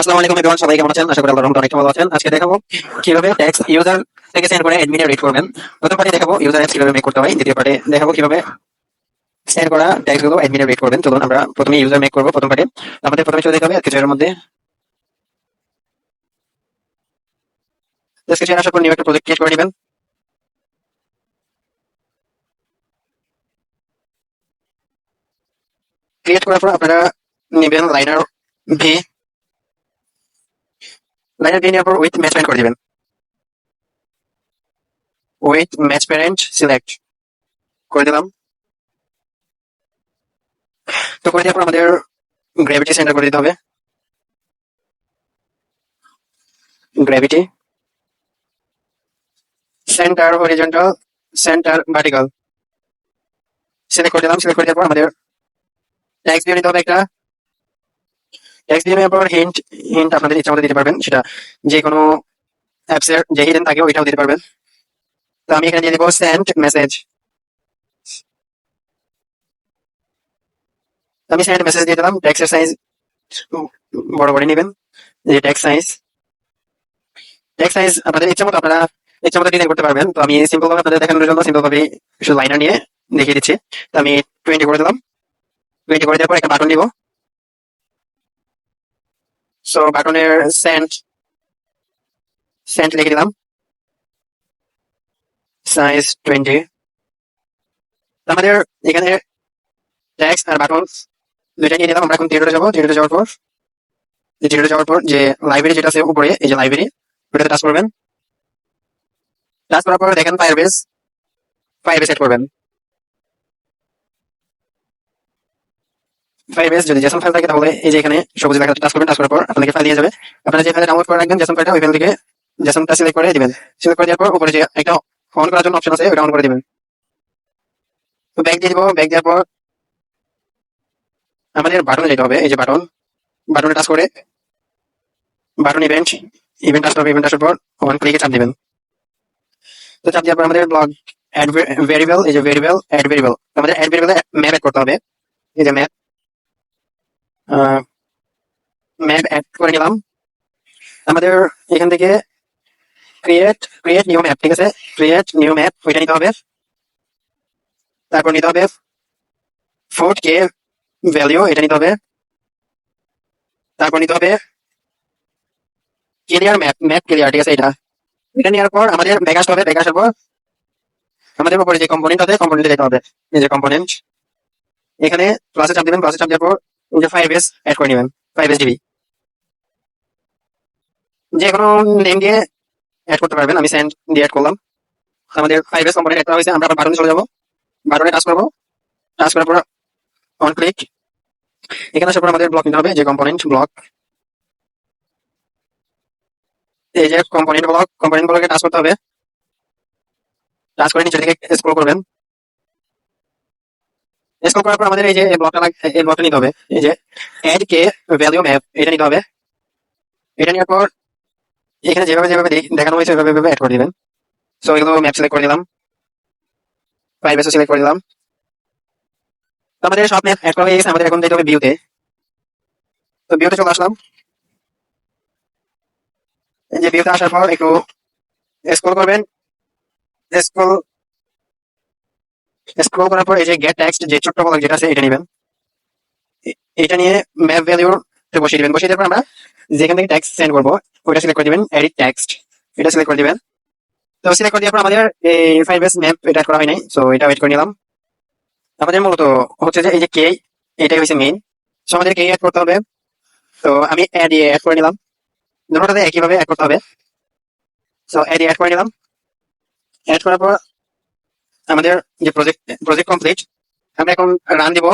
আসসালামু আলাইকুম এভরিওয়ান, সবাই কেমন আছেন? আশা করি আল্লাহর রহমতে অনেক ভালো আছেন। আজকে দেখাবো কিভাবে ট্যাক্স ইউজার থেকে সেন্ড করে অ্যাডমিনে রিড করবেন। প্রথম পার্টে দেখাবো ইউজার অ্যাপস কিভাবে মেক করতে হয়। দ্বিতীয় পার্টে দেখাবো কিভাবে সেন্ড করা ট্যাক্স গুলো অ্যাডমিনে রিড করবেন। চলুন আমরা প্রথমে ইউজার মেক করবো। প্রথম পার্টে আমাদের প্রথমে চলে যেতে হবে কিছু এর মধ্যে ডেসক্রিপশন আসার পর নিউ একটা প্রজেক্ট ক্রিয়েট করে নেবেন। ক্রিয়েট করার পর আপনারা নেবেন লাইনার ভি। লাইনার ভি নেওয়ার পর উইথ ম্যাচ প্যারেন্ট করে দিবেন। উইথ ম্যাচ প্যারেন্ট সিলেক্ট করে দিলাম। তো করে দেওয়ার পর আমাদের গ্র্যাভিটি সেন্টার করে দিতে হবে। Gravity centre horizontal, centre vertical select করে দিলাম। সিলেক্ট করে দেওয়ার পর আমাদের ট্যাক্স দিয়ে নিতে হবে একটা। ট্যাক্স দিয়ে নেওয়ার পর হিন্ট হিন্ট আপনাদের ইচ্ছা মতো দিতে পারবেন, সেটা যে কোনো অ্যাপস এর যে হিডেন থাকে ওইটাও দিতে পারবেন। তো আমি এখানে দিয়ে দেবো সেন্ড মেসেজ। আমি সেন্ড মেসেজ দিয়ে দিলাম। ট্যাক্সের সাইজ বড় করে নেবেন, যে ট্যাক্স সাইজ আপনাদের ইচ্ছা মতো আপনারা ইচ্ছা মতো ডিজাইন করতে পারবেন। তো আমি সিম্পল ভাবে আপনাদের দেখানোর জন্য সিম্পল ভাবে শুধু লাইনার নিয়ে দেখিয়ে দিচ্ছি। তো আমি 20 করে দিলাম। 20 করে দেওয়ার পর একটা বাটন দিব। সো বাটনের সেন্ড সেন্ড লিখে দিলাম, সাইজ 20। আমাদের এখানে ট্যাক্স আর বাটন দুইটা নিয়ে নিলাম। আমরা এখন থিয়েটারে যাবো। থিয়েটারে যাওয়ার পর যে লাইব্রেরি যেটা আছে উপরে, এই যে লাইব্রেরি, ওটাতে টাচ করবেন। টাচ করার পর দেখেন ফায়ারবেস সেট করবেন। ফায়ারবেস যদি জেসন ফাইল থাকে তাহলে এই যে এখানে সবুজ লেখাটা টাচ করবেন। টাচ করার পর আপনাকে ফাইল দিয়ে যাবে। আপনারা যে ফাইল ডাউনলোড করে রাখবেন জেসন ফাইলটা, ওই ফাইল থেকে জেসনটা সিলেক্ট করে দিবেন। সিলেক্ট করে দেওয়ার পর উপরে যে একটা অন করার জন্য অপশন আছে, ওটা অন করে দিবেন। তো ব্যাক দিয়ে দিব। ব্যাক দেওয়ার পর আমাদের বাটনে যেতে হবে। এই যে বাটনে টাচ করে বাটন ইভেন্ট আসতে হবে। ইভেন্ট আসার পর ওয়ান ক্লিকে চাপ দিবেন। তো চাপ দেওয়ার পর আমাদের ব্লগ অ্যাড ভেরিয়েবল, এই যে ভেরিয়েবল অ্যাড ভেরিয়েবল, আমাদের অ্যাড ভেরিয়েবলে ম্যাপ অ্যাড করতে হবে। এই যে ম্যাপ অ্যাড করে নিলাম। আমাদের এখান থেকে ক্রিয়েট নিউ ম্যাপ, ঠিক আছে, ক্রিয়েট নিউ ম্যাপ ওইটা নিতে হবে। তারপর নিতে হবে ফুট কে ভ্যালিউ, এটা নিতে হবে। তারপর নিতে হবে ক্লিয়ার ম্যাপ ক্লিয়ার, ঠিক আছে, এটা নেওয়ার পর আমাদের ব্যাক আসতে হবে। ব্যাক আসার পর আমাদের উপরে যে কম্পোনেন্ট আছে কম্পোনেন্টে যেতে হবে। এই যে কম্পোনেন্ট, এখানে প্লাসে চাপ দিবেন। প্লাসে চাপ দেওয়ার পর এই যে 5s অ্যাড করে নেবেন। 5s ডিবি যে কোনো নেম দিয়ে অ্যাড করতে পারবেন। আমি সেন্ড দিয়ে অ্যাড করলাম। আমাদের 5s কম্পোনেন্ট অ্যাড করা হয়েছে। আমরা আবার বাটনে চলে যাবো। বাটনে টাচ করবো। টাচ করার পর অন ক্লিক। এখানে আসার পর আমাদের ব্লক নিতে হবে। যে কম্পোনেন্ট ব্লক, এই যে কম্পোনেন্ট ব্লকে টাচ করতে হবে। টাচ করে নিচের দিকে স্ক্রল করবেন। স্ক্রল করার পর আমাদের এই যে এই ব্লকটা নিতে হবে। এই যে অ্যাড কে ভ্যালিউ ম্যাপ, এটা নিতে হবে। এটা নেওয়ার পর এখানে যেভাবে যেভাবে দেখানো হয়েছে ওইভাবে অ্যাড করে দিবেন। সো এগুলো ম্যাপ সিলেক্ট করে দিলাম, 5s সিলেক্ট করে দিলাম। তো আমাদের সব ম্যাপ অ্যাড করা হয়ে গেছে। আমাদের এখন যেতে হবে ভিউতে। তো ভিউতে চলে আসলাম। এই যে ভিউতে আসার পর একটু স্ক্রল করবেন। স্ক্রল স্ক্রল করার পর এই যে গেট টেক্সট, যে ছোট্ট বলক যেটা আছে এটা নেবেন। এটা নিয়ে ম্যাপ ভ্যালিউর বসিয়ে দিবেন। বসিয়ে দেওয়ার পর আমরা যেখান থেকে টেক্সট সেন্ড করবো ওইটা সিলেক্ট করে দিবেন। এডিট টেক্সট, এটা সিলেক্ট করে দিবেন। তো সিলেক্ট করে দেওয়ার পর আমাদের এই 5s ম্যাপ এটা করা হয় নাই, সো এটা ওয়েট করে নিলাম। আমাদের মূলত হচ্ছে যে এই যে কে, এটাই হচ্ছে মেইন। সো আমাদের কে অ্যাড করতে হবে। তো আমি অ্যাড করে নিলাম। দুটোটাতে একইভাবে অ্যাড করতে হবে। সো অ্যাড করে নিলাম। অ্যাড করার পর আমাদের যে প্রজেক্ট কমপ্লিট। আমরা এখন রান দিব।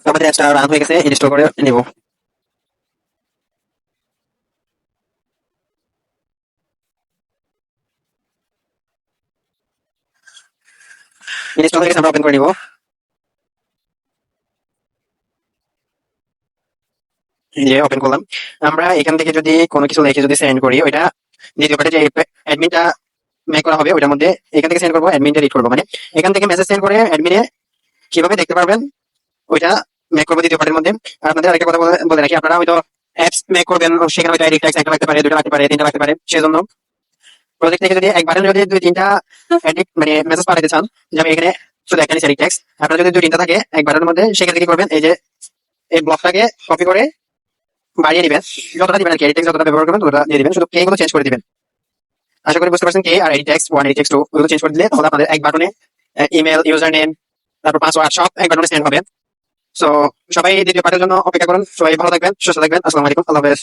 আমাদের অ্যাপটা রান হয়ে গেছে, ইনস্টল করে নিব। ইনস্টল হয়ে গেছে, আমরা ওপেন করে নিব। এই যে ওপেন করলাম। আমরা এখান থেকে যদি কোনো কিছু লিখে যদি সেন্ড করি, ওইটা দ্বিতীয় পার্টে যে অ্যাডমিনটা মেক করা হবে ওইটার মধ্যে এখান থেকে সেন্ড করবো, অ্যাডমিনটা রিড করবো। মানে এখান থেকে মেসেজ সেন্ড করে অ্যাডমিনে কিভাবে দেখতে পারবেন ওইটা মেক করবো দ্বিতীয় পার্টের মধ্যে। আর আপনাদের আরেকটা কথা বলে রাখি, আপনারা হয়তো অ্যাপস মেক করবেন, সেখানে হয়তো এডিট ট্যাক্স একটা লাগতে পারে, দুটো লাগতে পারে, তিনটা লাগতে পারে। সেজন্য প্রজেক্ট থেকে যদি একবারে যদি দুই তিনটা এডিট মানে মেসেজ পাঠাতে চান, যে আমি এখানে শুধু একটা এডিট ট্যাক্স, আপনার যদি দুই তিনটা থাকে একবারের মধ্যে, সেক্ষেত্রে কি করবেন, এই যে এই ব্লকটাকে কপি করে বাড়িয়ে দিবেন, যতটা দিবেন আর কি, এডিট ট্যাক্স যতটা ব্যবহার করবেন ততটা দিয়ে দিবেন, শুধু কে গুলো চেঞ্জ করে দিবেন। আশা করি বুঝতে পারছেন। কে আর এডিট ট্যাক্স 1, এডিট ট্যাক্স 2 ওগুলো চেঞ্জ করে দিলে তাহলে আপনাদের এক বাটনে ইমেল, ইউজার নেম, তারপর পাসওয়ার্ড সব এক বাটনে সেন্ড হবে। সো সবাই দ্বিতীয় পার্টের জন্য অপেক্ষা করুন। সবাই ভালো থাকবেন, সুস্থ থাকবেন। আসসালামু আলাইকুম, আল্লাহ হাফেজ।